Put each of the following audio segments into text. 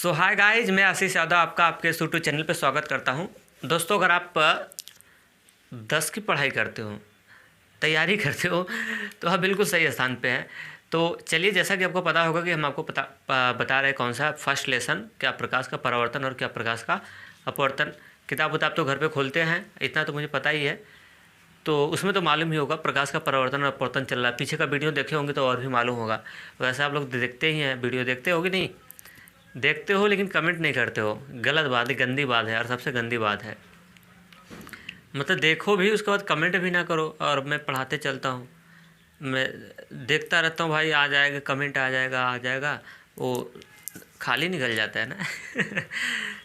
सो hi guys, मैं आशीष यादव आपका आपके यूट्यूब चैनल पे स्वागत करता हूं। दोस्तों, अगर आप 10 की पढ़ाई करते हो, तैयारी करते हो, तो आप बिल्कुल सही स्थान पे हैं। तो चलिए, जैसा कि आपको पता होगा कि हम आपको बता रहे हैं कौन सा फर्स्ट लेसन, क्या प्रकाश का परावर्तन और क्या प्रकाश का अपवर्तन। किताब उताब तो घर पे खोलते हैं, इतना तो मुझे पता ही है। तो उसमें तो मालूम ही होगा प्रकाश का परावर्तन और अपवर्तन चल रहा है। पीछे का वीडियो देखे होंगे तो और भी मालूम होगा। वैसे आप लोग देखते ही हैं, वीडियो देखते हो कि नहीं? देखते हो लेकिन कमेंट नहीं करते हो। गलत बात है, गंदी बात है और सबसे गंदी बात है। मतलब देखो भी, उसके बाद कमेंट भी ना करो। और मैं पढ़ाते चलता हूँ, मैं देखता रहता हूँ, भाई आ जाएगा कमेंट, आ जाएगा, वो खाली निकल जाता है ना।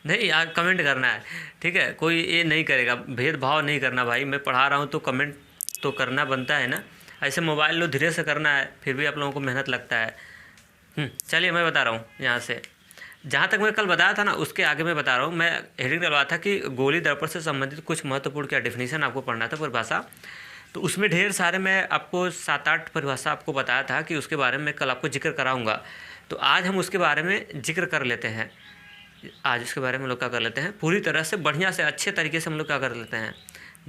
नहीं यार, कमेंट करना है, ठीक है। कोई ये नहीं करेगा, भेदभाव नहीं करना। भाई मैं पढ़ा रहा हूँ तो कमेंट तो करना बनता है ना। ऐसे मोबाइल लो, धीरे से करना है, फिर भी आप लोगों को मेहनत लगता है। चलिए, मैं बता रहा हूँ यहाँ से। जहाँ तक मैं कल बताया था ना, उसके आगे मैं बता रहा हूँ। मैं हेडिंग डलवाया था कि गोली दर्पण से संबंधित कुछ महत्वपूर्ण क्या डेफिनेशन आपको पढ़ना था, परिभाषा। तो उसमें ढेर सारे, मैं आपको 7-8 परिभाषा आपको बताया था कि उसके बारे में कल आपको जिक्र कराऊंगा। तो आज हम उसके बारे में जिक्र कर लेते हैं। आज उसके बारे में हम लोग क्या कर लेते हैं, पूरी तरह से बढ़िया से अच्छे तरीके से हम लोग क्या कर लेते हैं,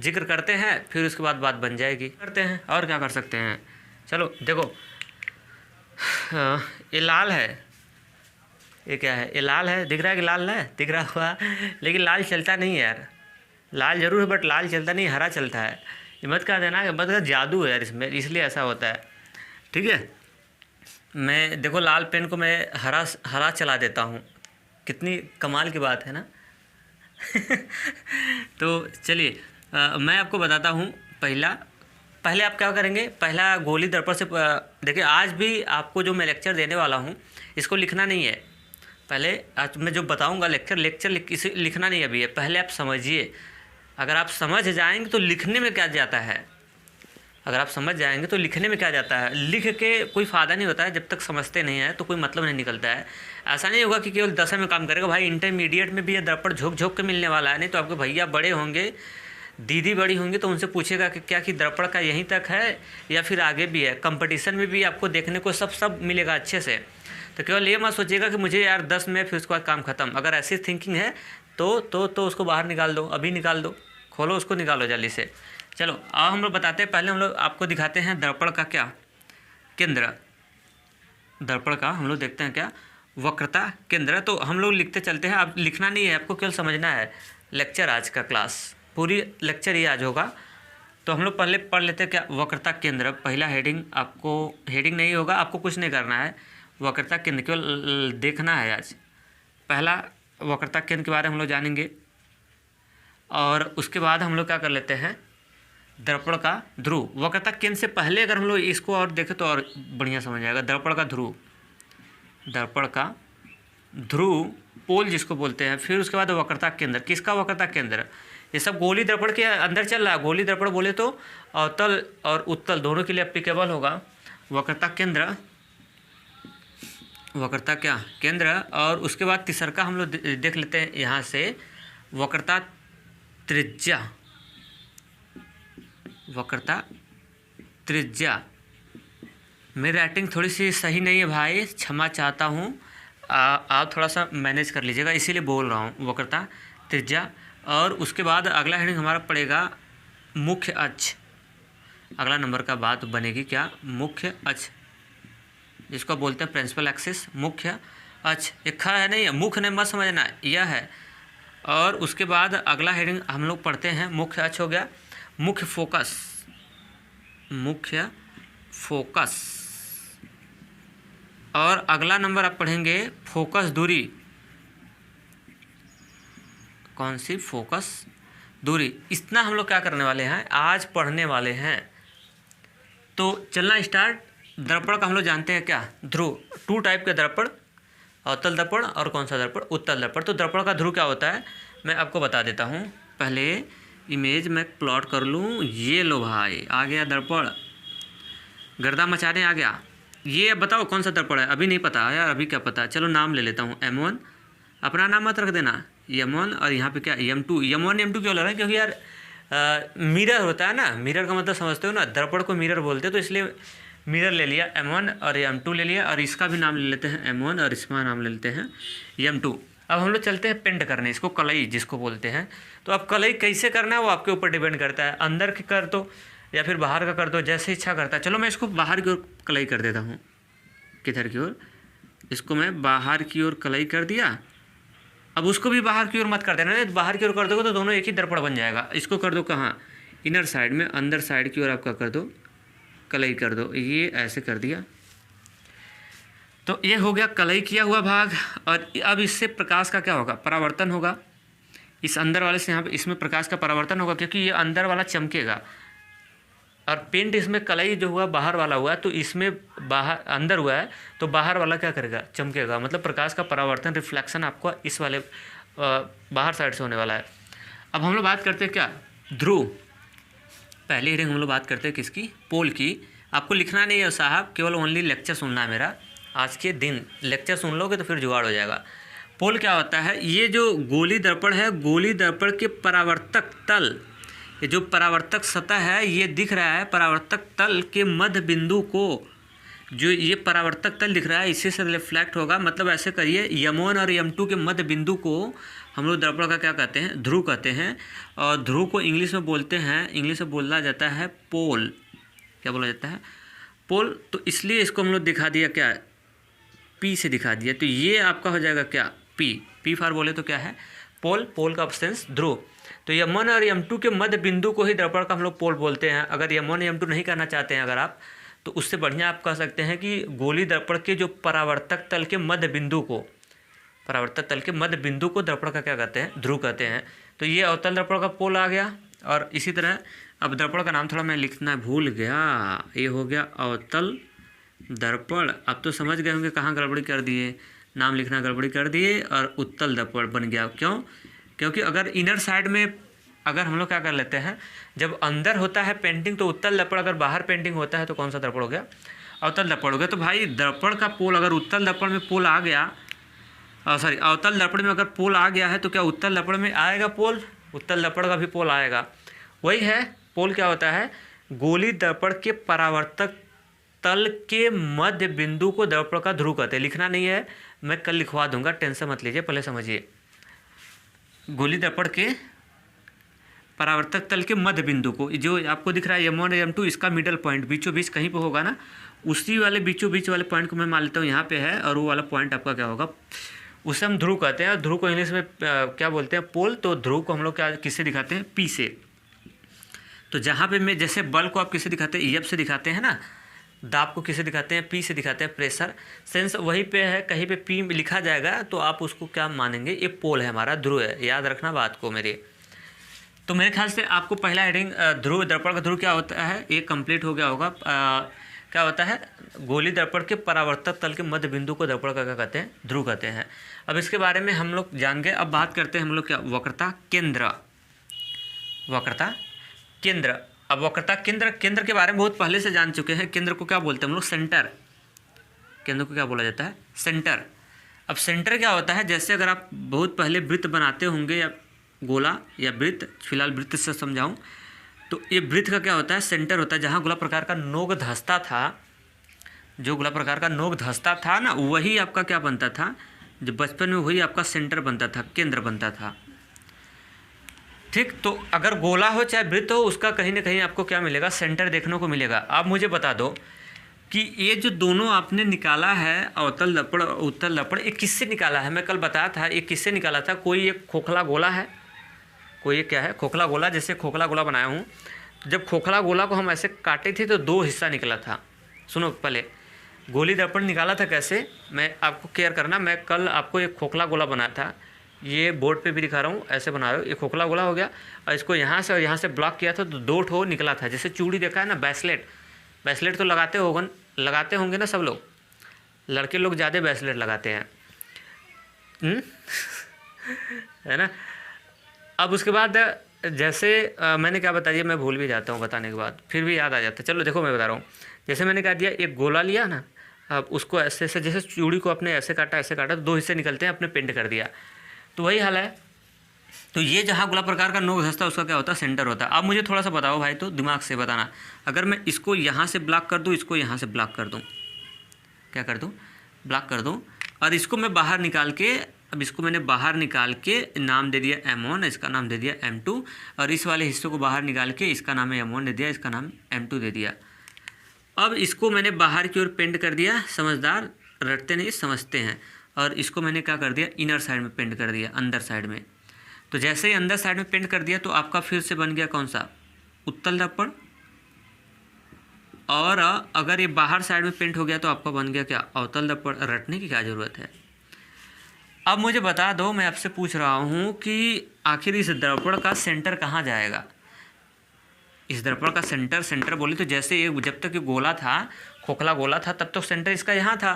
जिक्र करते हैं। फिर उसके बाद बात बन जाएगी, करते हैं और क्या कर सकते हैं। चलो देखो, ये लाल है, ये क्या है? ये लाल है, दिख रहा है कि लाल है, दिख रहा हुआ। लेकिन लाल चलता नहीं है यार। लाल जरूर है बट लाल चलता नहीं, हरा चलता है। ये मत कह देना कि मत कह, जादू है यार इसमें, इसलिए ऐसा होता है, ठीक है। मैं देखो, लाल पेन को मैं हरा चला देता हूँ। कितनी कमाल की बात है ना। तो चलिए, मैं आपको बताता हूँ। पहले आप क्या करेंगे, पहला गोली दर्पण से देखिए, आज भी आपको जो मैं लेक्चर देने वाला हूँ, इसको लिखना नहीं है। पहले आज मैं जो बताऊंगा लेक्चर इसे लिखना नहीं अभी है, पहले आप समझिए। अगर आप समझ जाएंगे तो लिखने में क्या जाता है, अगर आप समझ जाएंगे तो लिखने में क्या जाता है। लिख के कोई फ़ायदा नहीं होता है, जब तक समझते नहीं है तो कोई मतलब नहीं निकलता है। ऐसा नहीं होगा कि केवल 10 में काम करेगा। भाई इंटरमीडिएट में भी ये दर्पण झोंक झोंक के मिलने वाला है। नहीं तो आपके भैया बड़े होंगे, दीदी बड़ी होंगी, तो उनसे पूछेगा कि क्या कि दर्पण का यहीं तक है या फिर आगे भी है। कंपटीशन में भी आपको देखने को सब मिलेगा अच्छे से। तो केवल ये मत सोचिएगा कि मुझे यार 10 में, फिर उसके बाद काम खत्म। अगर ऐसी थिंकिंग है तो उसको बाहर निकाल दो, अभी निकाल दो, खोलो उसको, निकालो जल्दी से। चलो अब हम लोग बताते हैं। पहले हम लोग आपको दिखाते हैं दर्पण का क्या केंद्र। दर्पण का हम लोग देखते हैं क्या, वक्रता केंद्र। तो हम लोग लिखते चलते हैं, अब लिखना नहीं है, आपको केवल समझना है। लेक्चर आज का क्लास पूरी लेक्चर ही आज होगा। तो हम लोग पहले पढ़ लेते हैं क्या, वक्रता केंद्र। पहला हेडिंग, आपको हेडिंग नहीं होगा, आपको कुछ नहीं करना है। वक्रता केंद्र केवल देखना है आज। पहला वक्रता केंद्र के बारे में हम लोग जानेंगे। और उसके बाद हम लोग क्या कर लेते हैं, दर्पण का ध्रुव। वक्रता केंद्र से पहले अगर हम लोग इसको और देखें तो और बढ़िया समझ आएगा। दर्पण का ध्रुव, दर्पण का ध्रुव पोल जिसको बोलते हैं। फिर उसके बाद वक्रता केंद्र, किसका वक्रता केंद्र? ये सब गोली दर्पण के अंदर चल रहा है। गोली दर्पण बोले तो अवतल और उत्तल दोनों के लिए एप्लीकेबल होगा। वक्रता केंद्र, वक्रता क्या केंद्र। और उसके बाद तीसरा हम लोग देख लेते हैं यहाँ से, वक्रता त्रिज्या। वक्रता त्रिज्या। मेरी राइटिंग थोड़ी सी सही नहीं है भाई, क्षमा चाहता हूँ। आप थोड़ा सा मैनेज कर लीजिएगा, इसीलिए बोल रहा हूँ। वक्रता त्रिज्या। और उसके बाद अगला हेडिंग हमारा पड़ेगा मुख्य अक्ष। अगला नंबर का बात बनेगी क्या, मुख्य अक्ष, जिसको बोलते हैं प्रिंसिपल एक्सिस। मुख्य अक्ष एक है नहीं, मुख्य नहीं मत समझना, यह है। और उसके बाद अगला हेडिंग हम लोग पढ़ते हैं, मुख्य अक्ष हो गया। मुख्य फोकस, मुख्य फोकस। और अगला नंबर आप पढ़ेंगे फोकस दूरी। कौन सी? फोकस दूरी। इतना हम लोग क्या करने वाले हैं, आज पढ़ने वाले हैं। तो चलना स्टार्ट। दर्पण का हम लोग जानते हैं क्या, ध्रुव। 2 टाइप के दर्पण, अवतल दर्पण और कौन सा दर्पण, उत्तल दर्पण। तो दर्पण का ध्रुव क्या होता है, मैं आपको बता देता हूँ। पहले इमेज में प्लॉट कर लूँ। ये लो भाई, आ गया दर्पण, गर्दा मचाने आ गया। ये अब बताओ कौन सा दर्पण है, अभी नहीं पता यार, अभी क्या पता। चलो नाम ले लेता हूँ, M1। अपना नाम मत रख देना, M1। और यहाँ पे क्या, M2। M1 M2 क्यों लग रहा है, क्योंकि यार मिरर होता है ना। मिरर का मतलब समझते हो ना, दर्पण को मिरर बोलते हैं, तो इसलिए मिरर ले लिया M1 और M2 ले लिया, और इसका भी नाम ले लेते हैं M1 और इसका नाम ले लेते हैं M2। अब हम लोग चलते हैं पेंट करने, इसको कलई जिसको बोलते हैं। तो अब कलई कैसे करना है वो आपके ऊपर डिपेंड करता है, अंदर की कर दो या फिर बाहर का कर दो, जैसे इच्छा करता है। चलो मैं इसको बाहर की ओर कलई कर देता हूँ, किधर की ओर, इसको मैं बाहर की ओर कलई कर दिया। अब उसको भी बाहर की ओर मत कर देना, नहीं बाहर की ओर कर दोगे तो दोनों एक ही दर्पण बन जाएगा। इसको कर दो कहाँ, इनर साइड में, अंदर साइड की ओर आपका कर दो, कलई कर दो, ये ऐसे कर दिया। तो ये हो गया कलई किया हुआ भाग। और अब इससे प्रकाश का क्या होगा, परावर्तन होगा। इस अंदर वाले से यहाँ पे इसमें प्रकाश का परावर्तन होगा, क्योंकि ये अंदर वाला चमकेगा। और पेंट इसमें कलई जो हुआ बाहर वाला हुआ, तो इसमें बाहर अंदर हुआ है तो बाहर वाला क्या करेगा, चमकेगा। मतलब प्रकाश का परावर्तन, रिफ्लेक्शन आपको इस वाले बाहर साइड से होने वाला है। अब हम लोग बात करते हैं क्या, ध्रुव। पहली रीडिंग हम लोग बात करते हैं किसकी, पोल की। आपको लिखना नहीं है साहब, केवल ओनली लेक्चर सुनना है मेरा। आज के दिन लेक्चर सुन लोगे तो फिर जुगाड़ हो जाएगा। पोल क्या होता है, ये जो गोली दर्पण है, गोली दर्पण के परावर्तक तल, ये जो परावर्तक सतह है ये दिख रहा है, परावर्तक तल के मध्य बिंदु को, जो ये परावर्तक तल दिख रहा है इसी से रिफ्लेक्ट होगा। मतलब ऐसे करिए, M1 और M2 के मध्य बिंदु को हम लोग दर्पण का क्या कहते हैं, ध्रुव कहते हैं। और ध्रुव को इंग्लिश में बोलते हैं, इंग्लिश में बोला जाता है पोल। क्या बोला जाता है, पोल। तो इसलिए इसको हम लोग दिखा दिया क्या, P से दिखा दिया। तो ये आपका हो जाएगा क्या, P फॉर बोले तो क्या है, पोल। पोल का ऑप्शंस ध्रुव। तो M1 और M2 के मध्य बिंदु को ही दर्पण का हम लोग पोल बोलते हैं। अगर M1 M2 नहीं करना चाहते हैं अगर आप, तो उससे बढ़िया आप कह सकते हैं कि गोली दर्पण के जो परावर्तक तल के मध्य बिंदु को, परावर्तक तल के मध्य बिंदु को दर्पण का क्या कहते हैं, ध्रुव कहते हैं। तो ये अवतल दर्पण का पोल आ गया। और इसी तरह अब दर्पण का नाम थोड़ा मैं लिखना भूल गया, ये हो गया अवतल दर्पण। अब तो समझ गए होंगे कहाँ गड़बड़ी कर दिए, नाम लिखना गड़बड़ी कर दिए और उत्तल दर्पण बन गया। क्यों, क्योंकि अगर इनर साइड में अगर हम लोग क्या कर लेते हैं, जब अंदर होता है पेंटिंग तो उत्तल दर्पण, अगर बाहर पेंटिंग होता है तो कौन सा दर्पण हो गया, अवतल दर्पण हो गया। तो भाई दर्पण का पोल अगर उत्तल दर्पण में पोल आ गया, सॉरी अवतल दर्पण में अगर पोल आ गया है तो क्या उत्तल दर्पण में आएगा पोल, उत्तल दर्पण का भी पोल आएगा। वही है, पोल क्या होता है, गोली दर्पण के परावर्तक तल के मध्य बिंदु को दर्पण का ध्रुव कहते हैं। लिखना नहीं है, मैं कल लिखवा दूंगा, टेंशन मत लीजिए, पहले समझिए। गोली दर्पण के परावर्तक तल के मध्य बिंदु को, जो आपको दिख रहा है M1 और M2, इसका मिडल पॉइंट बीचों बीच कहीं पे होगा ना, उसी वाले बीचों बीच वाले पॉइंट को मैं मान लेता हूँ यहाँ पे है, और वो वाला पॉइंट आपका क्या होगा, उसे हम ध्रुव कहते हैं। और ध्रुव को इंग्लिश में क्या बोलते हैं, पोल। तो ध्रुव को हम लोग क्या किससे दिखाते हैं, P से। तो जहाँ पे मैं जैसे बल को आप किससे दिखाते हैं, EF से दिखाते हैं ना, दाब को किसे दिखाते हैं, P से दिखाते हैं, प्रेशर सेंस वहीं पे है, कहीं पे P लिखा जाएगा तो आप उसको क्या मानेंगे, ये पोल है हमारा, ध्रुव है। याद रखना बात को मेरे। तो मेरे ख्याल से आपको पहला हेडिंग ध्रुव, दर्पण का ध्रुव क्या होता है ये कंप्लीट हो गया होगा। क्या होता है, गोली दर्पण के परावर्तक तल के मध्य बिंदु को दर्पण का क्या कहते हैं, ध्रुव कहते हैं। अब इसके बारे में हम लोग जान गए। अब बात करते हैं हम लोग क्या, वक्रता केंद्र, वक्रता केंद्र। अब वक्रता केंद्र, केंद्र के बारे में बहुत पहले से जान चुके हैं। केंद्र को क्या बोलते हैं हम लोग, सेंटर। केंद्र को क्या बोला जाता है, सेंटर। अब सेंटर क्या होता है, जैसे अगर आप बहुत पहले वृत्त बनाते होंगे या गोला या वृत्त, फिलहाल वृत्त से समझाऊं तो ये वृत्त का क्या होता है, सेंटर होता है। जहाँ गोला प्रकार का नोक धंसता था, जो गोला प्रकार का नोक धंसता था ना, वही आपका क्या बनता था, जो बचपन में वही आपका सेंटर बनता था, केंद्र बनता था। ठीक, तो अगर गोला हो चाहे वृत्त हो, उसका कहीं ना कहीं आपको क्या मिलेगा, सेंटर देखने को मिलेगा। आप मुझे बता दो कि ये जो दोनों आपने निकाला है, अवतल दर्पण और उत्तल दर्पण, ये किससे निकाला है, मैं कल बताया था ये किससे निकाला था। कोई एक खोखला गोला है, कोई एक क्या है, खोखला गोला। जैसे खोखला गोला बनाया हूँ, तो जब खोखला गोला को हम ऐसे काटे थे तो दो हिस्सा निकला था। सुनो, पहले गोली दर्पण निकाला था कैसे, मैं आपको केयर करना। मैं कल आपको एक खोखला गोला बनाया था, ये बोर्ड पे भी दिखा रहा हूँ, ऐसे बना रहा हूँ। ये खोखला गोला हो गया और इसको यहाँ से और यहाँ से ब्लॉक किया था तो दो ठो निकला था। जैसे चूड़ी देखा है ना, ब्रेसलेट, ब्रेसलेट तो लगाते होंगे ना सब लोग, लड़के लोग ज़्यादा ब्रेसलेट लगाते हैं है ना। अब उसके बाद जैसे मैंने क्या बता दिया, मैं भूल भी जाता हूँ बताने के बाद, फिर भी याद आ जाता है। चलो देखो मैं बता रहा हूँ, जैसे मैंने कहा दिया, एक गोला लिया ना, अब उसको ऐसे ऐसे, जैसे चूड़ी को अपने ऐसे काटा तो दो हिस्से निकलते हैं, अपने पेंट कर दिया। तो वही हाल है, तो ये जहाँ गोला प्रकार का नोक धंसता है उसका क्या होता है, सेंटर होता है। अब मुझे थोड़ा सा बताओ भाई, तो दिमाग से बताना, अगर मैं इसको यहाँ से ब्लॉक कर दूँ, इसको यहाँ से ब्लॉक कर दूँ, क्या कर दूँ, ब्लॉक कर दूँ, और इसको मैं बाहर निकाल के, अब इसको मैंने बाहर निकाल के नाम दे दिया M1, इसका नाम दे दिया M2, और इस वाले हिस्से को बाहर निकाल के इसका नाम M1 दे दिया, इसका नाम M2 दे दिया। अब इसको मैंने बाहर की ओर पेंट कर दिया, समझदार रटते नहीं समझते हैं, और इसको मैंने क्या कर दिया, इनर साइड में पेंट कर दिया, अंदर साइड में। तो जैसे ही अंदर साइड में पेंट कर दिया तो आपका फिर से बन गया कौन सा, उत्तल दर्पण। और अगर ये बाहर साइड में पेंट हो गया तो आपका बन गया क्या, अवतल दर्पण। रटने की क्या ज़रूरत है। अब मुझे बता दो, मैं आपसे पूछ रहा हूँ कि आखिर इस दर्पण का सेंटर कहाँ जाएगा। इस दर्पण का सेंटर बोले तो जैसे ये जब तक ये गोला था, खोखला गोला था, तब तक सेंटर इसका यहाँ था,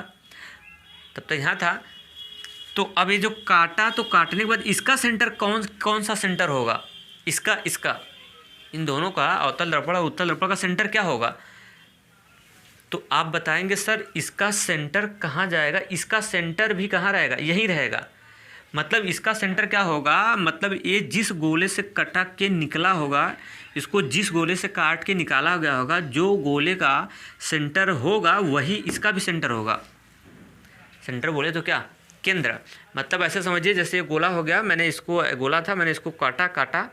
तब तक यहाँ था। तो अब ये जो काटा, तो काटने के बाद इसका सेंटर कौन सा सेंटर होगा, इसका इन दोनों का, अवतल दर्पण और उत्तल दर्पण का सेंटर क्या होगा। तो आप बताएंगे सर इसका सेंटर कहाँ जाएगा, इसका सेंटर भी कहाँ रहेगा, यहीं रहेगा। मतलब इसका सेंटर क्या होगा, मतलब ये जिस गोले से कटा के निकला होगा, इसको जिस गोले से काट के निकाला गया होगा, जो गोले का सेंटर होगा वही इसका भी सेंटर होगा। सेंटर बोले तो क्या, केंद्र। मतलब ऐसे समझिए जैसे ये गोला हो गया, मैंने इसको, गोला था, मैंने इसको काटा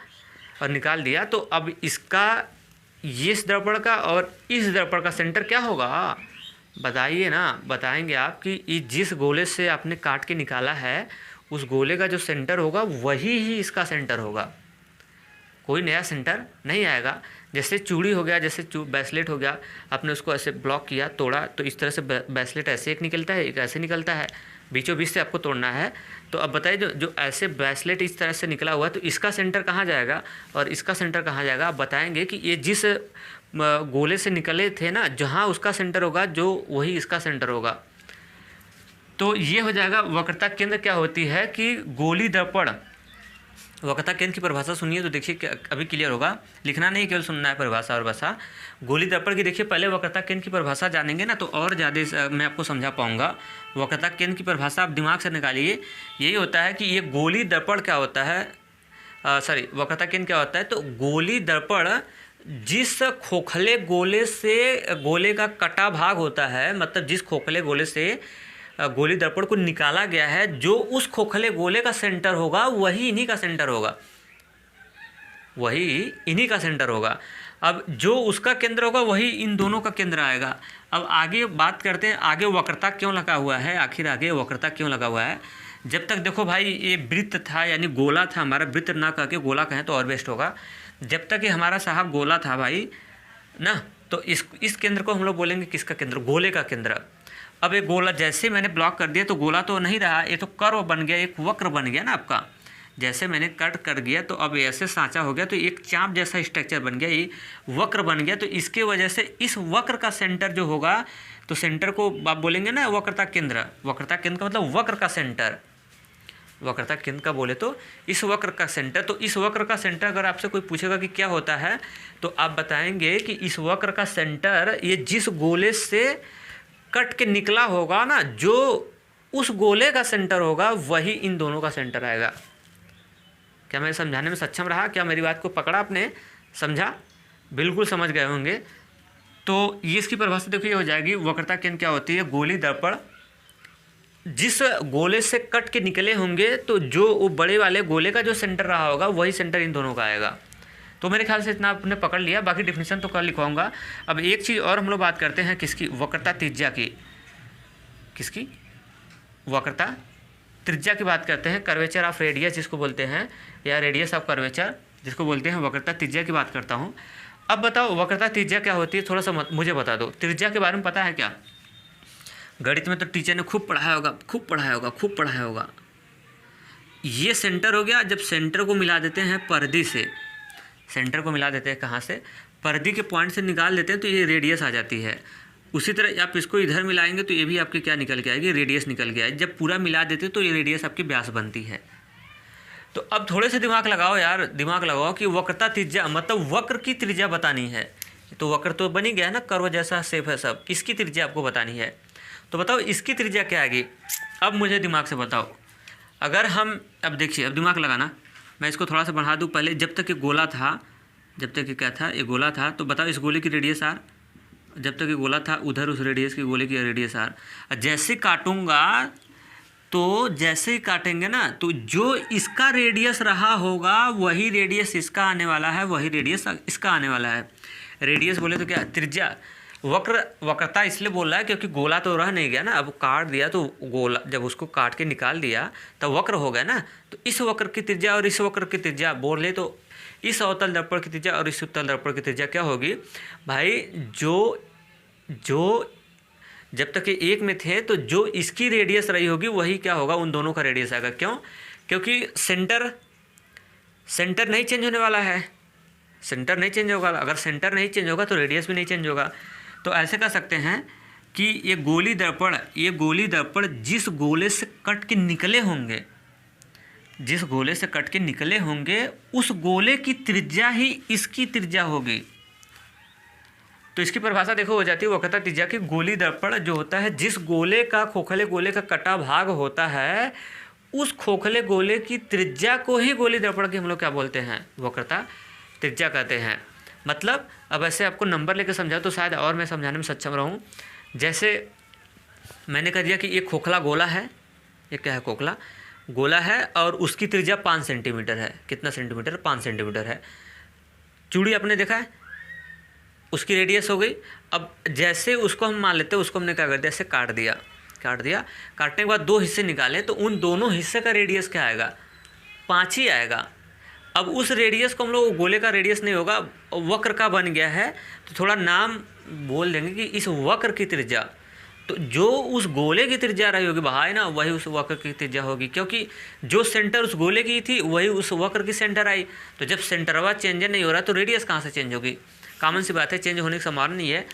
और निकाल दिया, तो अब इसका, ये इस दर्पण का और इस दर्पण का सेंटर क्या होगा, बताइए ना, बताएंगे आप कि ये जिस गोले से आपने काट के निकाला है उस गोले का जो सेंटर होगा वही ही इसका सेंटर होगा, कोई नया सेंटर नहीं आएगा। जैसे चूड़ी हो गया, जैसे ब्रेसलेट हो गया, आपने उसको ऐसे ब्लॉक किया, तोड़ा, तो इस तरह से ब्रेसलेट ऐसे एक निकलता है, एक ऐसे निकलता है, बीचों बीच से आपको तोड़ना है। तो अब बताइए जो ऐसे ब्रेसलेट इस तरह से निकला हुआ है, तो इसका सेंटर कहाँ जाएगा और इसका सेंटर कहाँ जाएगा। आप बताएंगे कि ये जिस गोले से निकले थे ना, जहाँ उसका सेंटर होगा जो वही इसका सेंटर होगा। तो ये हो जाएगा वक्रता केंद्र। क्या होती है कि गोली दर्पण, वक्रता केंद्र की परिभाषा सुनिए तो देखिए अभी क्लियर होगा, लिखना नहीं केवल सुनना है परिभाषा और भाषा। गोली दर्पण की देखिए पहले वक्रता केंद्र की परिभाषा जानेंगे ना तो और ज़्यादा मैं आपको समझा पाऊंगा। वक्रता केंद्र की परिभाषा आप दिमाग से निकालिए, यही होता है कि ये गोली दर्पण क्या होता है, वक्रता केंद्र क्या होता है, तो गोली दर्पण जिस खोखले गोले से गोले का कटा भाग होता है, मतलब जिस खोखले गोले से गोली दर्पण को निकाला गया है, जो उस खोखले गोले का सेंटर होगा वही इन्हीं का सेंटर होगा, वही इन्हीं का सेंटर होगा। अब जो उसका केंद्र होगा वही इन दोनों का केंद्र आएगा। अब आगे बात करते हैं, आगे वक्रता क्यों लगा हुआ है, आखिर आगे वक्रता क्यों लगा हुआ है। जब तक देखो भाई ये वृत्त था, यानी गोला था हमारा, वृत्त ना कह के गोला कहें तो और बेस्ट होगा। जब तक ये हमारा साहब गोला था भाई ना, तो इस केंद्र को हम लोग बोलेंगे किसका केंद्र, गोले का केंद्र। अब एक गोला जैसे मैंने ब्लॉक कर दिया तो गोला तो नहीं रहा, ये तो कर्व बन गया, एक वक्र बन गया ना आपका। जैसे मैंने कट कर दिया तो अब ऐसे सांचा हो गया, तो एक चाप जैसा स्ट्रक्चर बन गया, ये वक्र बन गया। तो इसके वजह से इस वक्र का सेंटर जो होगा, तो सेंटर को आप बोलेंगे ना वक्रता केंद्र। वक्रता केंद्र का मतलब वक्र का सेंटर, वक्रता केंद्र का बोले तो इस वक्र का सेंटर। तो इस वक्र का सेंटर अगर आपसे कोई पूछेगा कि क्या होता है, तो आप बताएंगे कि इस वक्र का सेंटर ये जिस गोले से कट के निकला होगा ना, जो उस गोले का सेंटर होगा वही इन दोनों का सेंटर आएगा। क्या मैं समझाने में सक्षम रहा, क्या मेरी बात को पकड़ा आपने, समझा, बिल्कुल समझ गए होंगे। तो ये इसकी परिभाषा देखिए हो जाएगी, वक्रता केंद्र क्या होती है, गोली दर्पण जिस गोले से कट के निकले होंगे, तो जो वो बड़े वाले गोले का जो सेंटर रहा होगा वही सेंटर इन दोनों का आएगा। तो मेरे ख्याल से इतना आपने पकड़ लिया, बाकी डिफिनीशन तो कल लिखवाऊंगा। अब एक चीज़ और हम लोग बात करते हैं किसकी, वक्रता त्रिज्या की। किसकी, वक्रता त्रिज्या की बात करते हैं, कर्वेचर ऑफ रेडियस जिसको बोलते हैं, या रेडियस ऑफ कर्वेचर जिसको बोलते हैं, वक्रता त्रिज्या की बात करता हूँ। अब बताओ वक्रता त्रिज्या क्या होती है, थोड़ा सा मुझे बता दो। त्रिज्या के बारे में पता है क्या, गणित में तो टीचर ने खूब पढ़ाया होगा, खूब पढ़ाया होगा, खूब पढ़ाया होगा। ये सेंटर हो गया, जब सेंटर को मिला देते हैं परिधि से, सेंटर को मिला देते हैं कहाँ से, परिधि के पॉइंट से निकाल देते हैं तो ये रेडियस आ जाती है। उसी तरह आप इसको इधर मिलाएंगे तो ये भी आपकी क्या निकल के आएगी, रेडियस निकल के आएगी। जब पूरा मिला देते तो ये रेडियस आपकी व्यास बनती है। तो अब थोड़े से दिमाग लगाओ यार, दिमाग लगाओ कि वक्रता त्रिज्या मतलब वक्र की त्रिज्या बतानी है। तो वक्र तो बनी गया ना, कर्व जैसा शेप है सब, किसकी त्रिज्या आपको बतानी है। तो बताओ इसकी त्रिज्या क्या आएगी। अब मुझे दिमाग से बताओ, अगर हम, अब देखिए, अब दिमाग लगाना, मैं इसको थोड़ा सा बढ़ा दूँ पहले। जब तक ये गोला था, जब तक ये क्या था, ये गोला था, तो बताओ इस गोले की रेडियस आर। जब तक ये गोला था उधर उस रेडियस की गोले की रेडियस आर। जैसे काटूंगा तो जैसे ही काटेंगे ना तो जो इसका रेडियस रहा होगा वही रेडियस इसका आने वाला है, वही रेडियस इसका आने वाला है। रेडियस बोले तो क्या, त्रिज्या। वक्रता इसलिए बोल रहा है क्योंकि गोला तो रह नहीं गया ना, अब काट दिया तो गोला, जब उसको काट के निकाल दिया तो वक्र हो गया ना। तो इस वक्र की त्रिज्या और इस वक्र की त्रिज्या बोले तो इस अवतल दर्पण की त्रिज्या और इस उत्तल दर्पण की त्रिज्या क्या होगी भाई, जो जब तक ये एक में थे तो जो इसकी रेडियस रही होगी वही क्या होगा, उन दोनों का रेडियस आएगा। क्यों? क्योंकि सेंटर नहीं चेंज होने वाला है, सेंटर नहीं चेंज होगा। अगर सेंटर नहीं चेंज होगा तो रेडियस भी नहीं चेंज होगा। तो ऐसे कर सकते हैं कि ये गोली दर्पण जिस गोले से कट के निकले होंगे, जिस गोले से कट के निकले होंगे उस गोले की त्रिज्या ही इसकी त्रिज्या होगी। तो इसकी परिभाषा देखो हो जाती है वक्रता त्रिज्या की। गोली दर्पण जो होता है, जिस गोले का, खोखले गोले का कटा भाग होता है, उस खोखले गोले की त्रिज्या को ही गोली दर्पण की हम लोग क्या बोलते हैं, वक्रता त्रिज्या कहते हैं। मतलब अब ऐसे आपको नंबर लेकर समझाओ तो शायद और मैं समझाने में सक्षम रहूं। जैसे मैंने कह दिया कि एक खोखला गोला है, ये क्या है, खोखला गोला है और उसकी त्रिज्या 5 सेंटीमीटर है। कितना सेंटीमीटर? 5 सेंटीमीटर है। चूड़ी आपने देखा है, उसकी रेडियस हो गई। अब जैसे उसको हम मान लेते हैं, उसको हमने क्या कर दिया, ऐसे काट दिया। काटने के बाद 2 हिस्से निकालें तो उन दोनों हिस्से का रेडियस क्या आएगा, 5 ही आएगा। अब उस रेडियस को हम लोग, गोले का रेडियस नहीं होगा, वक्र का बन गया है, तो थोड़ा नाम बोल देंगे कि इस वक्र की त्रिज्या। तो जो उस गोले की त्रिज्या रही होगी भाई ना, वही उस वक्र की त्रिज्या होगी, क्योंकि जो सेंटर उस गोले की थी वही उस वक्र की सेंटर आई। तो जब सेंटरवा चेंज नहीं हो रहा तो रेडियस कहाँ से चेंज होगी? कॉमन सी बात है, चेंज होने की संभावना नहीं है।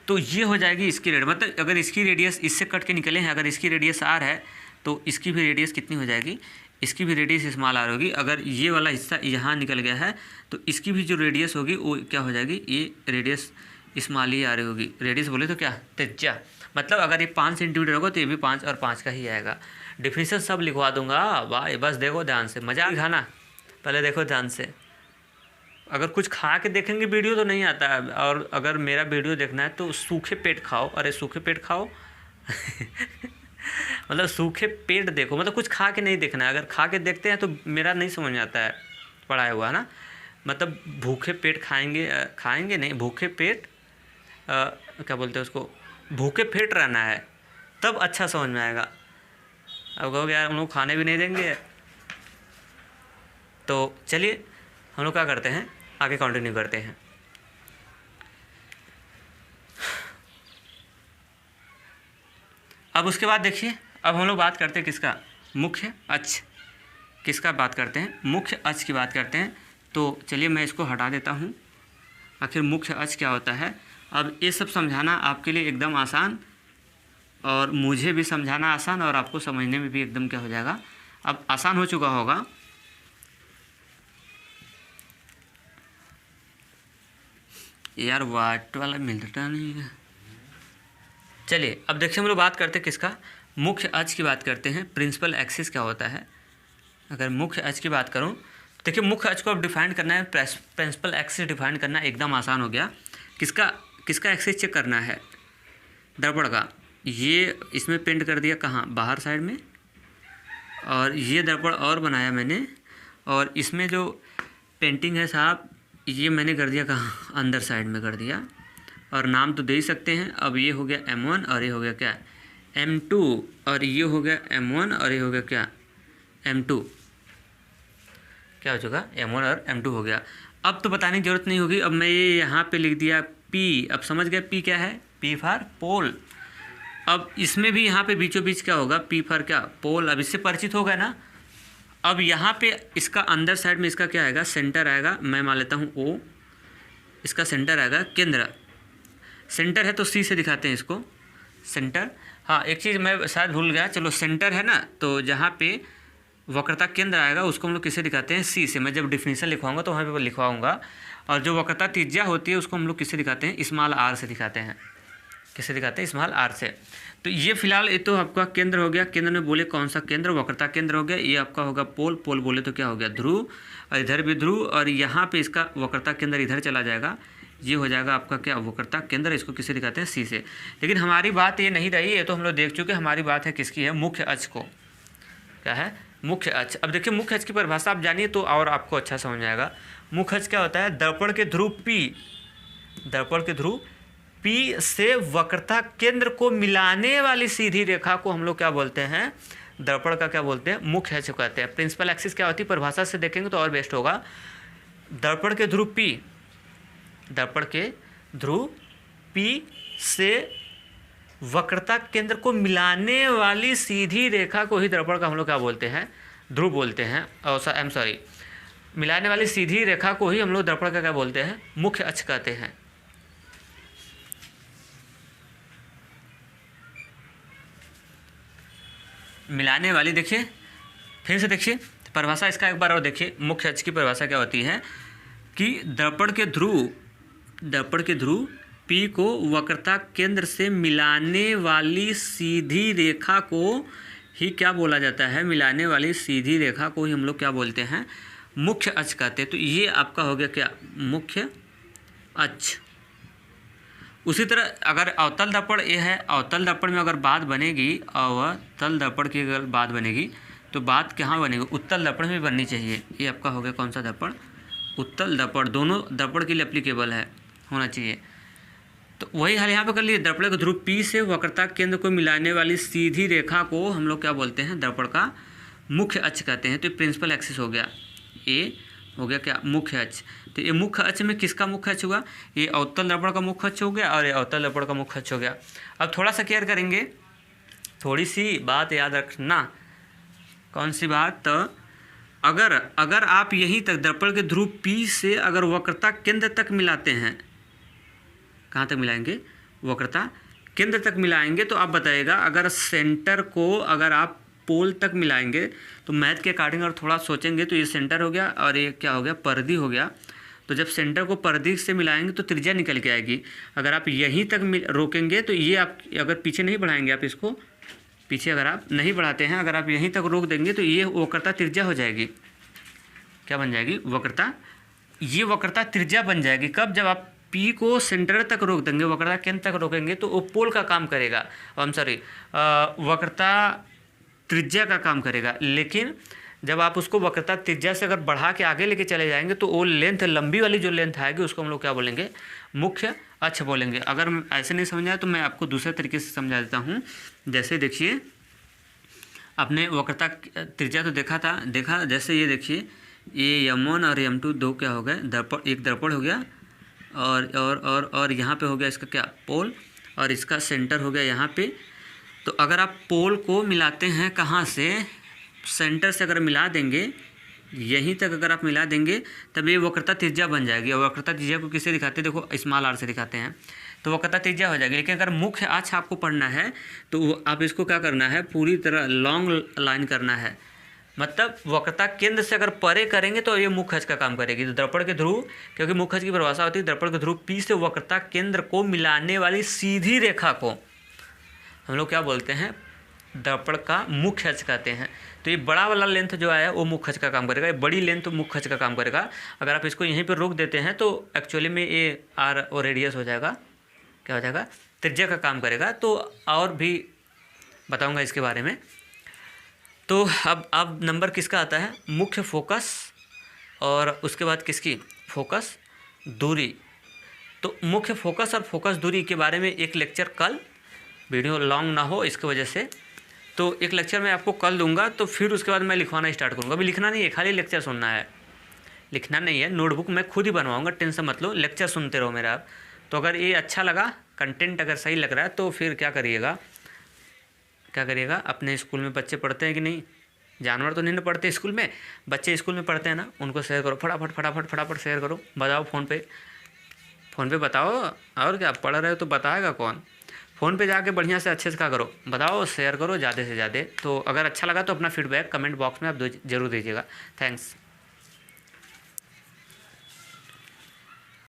तो ये हो जाएगी इसकी रेडियस। मतलब अगर इसकी रेडियस इससे कट के निकले हैं, अगर इसकी रेडियस आर है तो इसकी भी रेडियस कितनी हो जाएगी, इसकी भी रेडियस स्मॉल आर होगी। अगर ये वाला हिस्सा यहाँ निकल गया है तो इसकी भी जो रेडियस होगी वो क्या हो जाएगी, ये रेडियस स्मॉल ही आ रही होगी। रेडियस बोले तो क्या, त्रिज्या। मतलब अगर ये 5 सेंटीमीटर होगा तो ये भी 5 और 5 का ही आएगा। डिफिनीशन सब लिखवा दूंगा भाई, बस देखो ध्यान से, मजा दिखाना, पहले देखो ध्यान से। अगर कुछ खा के देखेंगे वीडियो तो नहीं आता है, और अगर मेरा वीडियो देखना है तो सूखे पेट खाओ। अरे सूखे पेट खाओ मतलब सूखे पेट देखो, मतलब कुछ खा के नहीं देखना है। अगर खा के देखते हैं तो मेरा नहीं समझ में आता है पढ़ाया हुआ ना। मतलब भूखे पेट खाएंगे नहीं, भूखे पेट क्या बोलते हैं उसको, भूखे पेट रहना है, तब अच्छा समझ में आएगा। अब कहोगे यार हम लोग खाने भी नहीं देंगे, तो चलिए हम लोग क्या करते हैं, आगे कंटिन्यू करते हैं। अब उसके बाद देखिए, अब हम लोग बात करते हैं किसका, मुख्य अक्ष। किसका बात करते हैं, मुख्य अक्ष की बात करते हैं। तो चलिए मैं इसको हटा देता हूँ। आखिर मुख्य अक्ष क्या होता है, अब ये सब समझाना आपके लिए एकदम आसान, और मुझे भी समझाना आसान, और आपको समझने में भी एकदम क्या हो जाएगा, अब आसान हो चुका होगा। यार वाट वाला मिलता नहीं है। चलिए अब देखिए हम लोग बात करते हैं किसका, मुख्य अक्ष की बात करते हैं। प्रिंसिपल एक्सिस क्या होता है। अगर मुख्य अक्ष की बात करूं तो देखिए मुख्य अक्ष को अब डिफाइन करना है, प्रिंसिपल एक्सिस डिफाइन करना एकदम आसान हो गया। किसका एक्सिस चेक करना है, दर्पण का। ये इसमें पेंट कर दिया कहाँ, बाहर साइड में, और ये दर्पण और बनाया मैंने, और इसमें जो पेंटिंग है साहब ये मैंने कर दिया कहाँ, अंदर साइड में कर दिया, और नाम तो दे ही सकते हैं। अब ये हो गया M1 और ये हो गया क्या, M2, और ये हो गया M1 और ये हो गया क्या, M2। क्या हो चुका, M1 और M2 हो गया। अब तो बताने की जरूरत नहीं होगी, अब मैं ये यहाँ पे लिख दिया P। अब समझ गया P क्या है, P फॉर पोल। अब इसमें भी यहाँ पे बीचों बीच क्या होगा, P फॉर क्या, पोल। अब इससे परिचित हो गया ना। अब यहाँ पे इसका अंदर साइड में इसका क्या आएगा, सेंटर आएगा। मैं मान लेता हूँ O, इसका सेंटर आएगा केंद्र। सेंटर है तो C से दिखाते हैं इसको, सेंटर। हाँ एक चीज़ मैं शायद भूल गया, चलो सेंटर है ना, तो जहाँ पे वक्रता केंद्र आएगा उसको हम लोग किससे दिखाते हैं, C से। मैं जब डिफिनीशन लिखवाऊंगा तो वहाँ पे लिखवाऊंगा। और जो वक्रता त्रिज्या होती है उसको हम लोग किससे दिखाते हैं, स्मॉल r से दिखाते हैं। किससे दिखाते हैं, स्मॉल आर से। तो ये फिलहाल ये तो आपका केंद्र हो गया, केंद्र में बोले कौन सा केंद्र, वक्रता केंद्र हो गया। ये आपका होगा पोल, पोल बोले तो क्या हो गया, ध्रुव, और इधर भी ध्रुव, और यहाँ पे इसका वक्रता केंद्र इधर चला जाएगा, ये हो जाएगा आपका क्या, वक्रता केंद्र। इसको किसे दिखाते हैं, सी से। लेकिन हमारी बात ये नहीं रही, ये तो हम लोग देख चुके, हमारी बात है किसकी है, मुख्य अक्ष को, क्या है, मुख्य अक्ष। अब देखिए मुख्य अक्ष की परिभाषा आप जानिए तो और आपको अच्छा समझ आएगा। मुख्य अक्ष क्या होता है, दर्पण के ध्रुव P, दर्पण के ध्रुव P से वक्रता केंद्र को मिलाने वाली सीधी रेखा को हम लोग क्या बोलते हैं, दर्पण का क्या बोलते हैं, मुख्य अक्ष कहते हैं। प्रिंसिपल एक्सिस क्या होती है, परिभाषा से देखेंगे तो और बेस्ट होगा। दर्पण के ध्रुव P, दर्पण के ध्रुव P से वक्रता केंद्र को मिलाने वाली सीधी रेखा को ही दर्पण का हम लोग क्या बोलते हैं, ध्रुव बोलते हैं। और मिलाने वाली सीधी रेखा को ही हम लोग दर्पण का क्या बोलते हैं, मुख्य अक्ष कहते हैं। मिलाने वाली, देखिए फिर से देखिए परिभाषा इसका एक बार और देखिए। मुख्य अक्ष की परिभाषा क्या होती है कि दर्पण के ध्रुव P को वक्रता केंद्र से मिलाने वाली सीधी रेखा को ही क्या बोला जाता है, मिलाने वाली सीधी रेखा को ही हम लोग क्या बोलते हैं, मुख्य अक्ष कहते हैं। तो ये आपका हो गया क्या, मुख्य अक्ष। उसी तरह अगर अवतल दर्पण ये है, अवतल दर्पण में अगर बात बनेगी, अवतल दर्पण की अगर बात बनेगी तो बात कहाँ बनेगी, उत्तल दर्पण में बननी चाहिए। ये आपका हो गया कौन सा दर्पण, उत्तल दर्पण, दोनों दर्पण के लिए एप्लीकेबल है, होना चाहिए। तो वही हाल यहाँ पे कर लिए, दर्पण के ध्रुव P से वक्रता केंद्र को मिलाने वाली सीधी रेखा को हम लोग क्या बोलते हैं, दर्पण का मुख्य अक्ष कहते हैं। तो प्रिंसिपल एक्सिस हो गया, ये हो गया क्या, मुख्य अक्ष। तो ये मुख्य अक्ष में किसका मुख्य अक्ष हुआ, ये अवतल दर्पण का मुख्य अक्ष हो गया और ये अवतल दर्पण का मुख्य अक्ष हो गया। अब थोड़ा सा केयर करेंगे, थोड़ी सी बात याद रखना। कौन सी बात, तो अगर आप यहीं तक दर्पण के ध्रुव P से अगर वक्रता केंद्र तक मिलाते हैं, कहाँ तक मिलाएंगे, वक्रता केंद्र तक मिलाएंगे, तो आप बताइएगा अगर सेंटर को अगर आप पोल तक मिलाएंगे तो मैथ के अकॉर्डिंग और थोड़ा सोचेंगे तो ये सेंटर हो गया और ये क्या हो गया, परिधि हो गया। तो जब सेंटर को परिधि से मिलाएंगे तो त्रिज्या निकल के आएगी। अगर आप यहीं तक रोकेंगे तो ये आप अगर पीछे नहीं बढ़ाएंगे, आप इसको पीछे अगर आप नहीं बढ़ाते हैं, अगर आप यहीं तक रोक देंगे तो ये वक्रता त्रिज्या हो जाएगी। क्या बन जाएगी, वक्रता, ये वक्रता त्रिज्या बन जाएगी। कब, जब आप P को सेंटर तक रोक देंगे, वक्रता केंद्र तक रोकेंगे तो वो पोल का काम करेगा, वक्रता त्रिज्या का काम करेगा। लेकिन जब आप उसको वक्रता त्रिज्या से अगर बढ़ा के आगे लेके चले जाएंगे तो वो लेंथ, लंबी वाली जो लेंथ आएगी उसको हम लोग क्या बोलेंगे, मुख्य अक्ष बोलेंगे। अगर ऐसे नहीं समझ आए तो मैं आपको दूसरे तरीके से समझा देता हूँ। जैसे देखिए, आपने वक्रता त्रिज्या तो देखा, जैसे ये देखिए, ये M1 और M2 दो क्या हो गए, दर्पण, एक दर्पण हो गया और यहाँ पे हो गया इसका क्या, पोल, और इसका सेंटर हो गया यहाँ पे। तो अगर आप पोल को मिलाते हैं कहाँ से, सेंटर से अगर मिला देंगे, यहीं तक अगर आप मिला देंगे तब ये वक्रता त्रिज्या बन जाएगी। और वक्रता त्रिज्या को किससे दिखाते हैं, देखो स्मॉल आर से दिखाते हैं, तो वक्रता त्रिज्या हो जाएगी। लेकिन अगर मुख्य अक्ष आपको पढ़ना है तो आप इसको क्या करना है, पूरी तरह लॉन्ग लाइन करना है। मतलब वक्रता केंद्र से अगर परे करेंगे तो ये मुख्य अक्ष का काम करेगी। तो दर्पण के ध्रुव, क्योंकि मुख्य अक्ष की परिभाषा होती है दर्पण के ध्रुव P से वक्रता केंद्र को मिलाने वाली सीधी रेखा को हम लोग क्या बोलते हैं, दर्पण का मुख्य अक्ष कहते हैं। तो ये बड़ा वाला लेंथ जो है वो मुख्य अक्ष का काम करेगा, ये बड़ी लेंथ मुख्य अक्ष का काम करेगा। अगर आप इसको यहीं पर रोक देते हैं तो एक्चुअली में ये आर और रेडियस हो जाएगा, क्या हो जाएगा, त्रिज्या का काम करेगा। तो और भी बताऊंगा इसके बारे में। तो अब नंबर किसका आता है, मुख्य फोकस, और उसके बाद किसकी, फोकस दूरी। तो मुख्य फोकस और फोकस दूरी के बारे में एक लेक्चर कल, वीडियो लॉन्ग ना हो इसकी वजह से, तो एक लेक्चर मैं आपको कल दूंगा। तो फिर उसके बाद मैं लिखवाना स्टार्ट करूँगा। अभी लिखना नहीं है, खाली लेक्चर सुनना है, लिखना नहीं है। नोटबुक मैं खुद ही बनवाऊँगा, टेंशन मत लो, लेक्चर सुनते रहो मेरा आप। तो अगर ये अच्छा लगा, कंटेंट अगर सही लग रहा है तो फिर क्या करिएगा, अपने स्कूल में बच्चे पढ़ते हैं कि नहीं, जानवर तो नहीं ना पढ़ते स्कूल में, बच्चे स्कूल में पढ़ते हैं ना, उनको शेयर करो, फटाफट शेयर करो, बताओ फ़ोन पे बताओ। और क्या पढ़ रहे हो तो बताएगा कौन, फ़ोन पे जाके बढ़िया से अच्छे से क्या करो, बताओ, शेयर करो ज़्यादा से ज़्यादा। तो अगर अच्छा लगा तो अपना फीडबैक कमेंट बॉक्स में आप जरूर दीजिएगा। थैंक्स।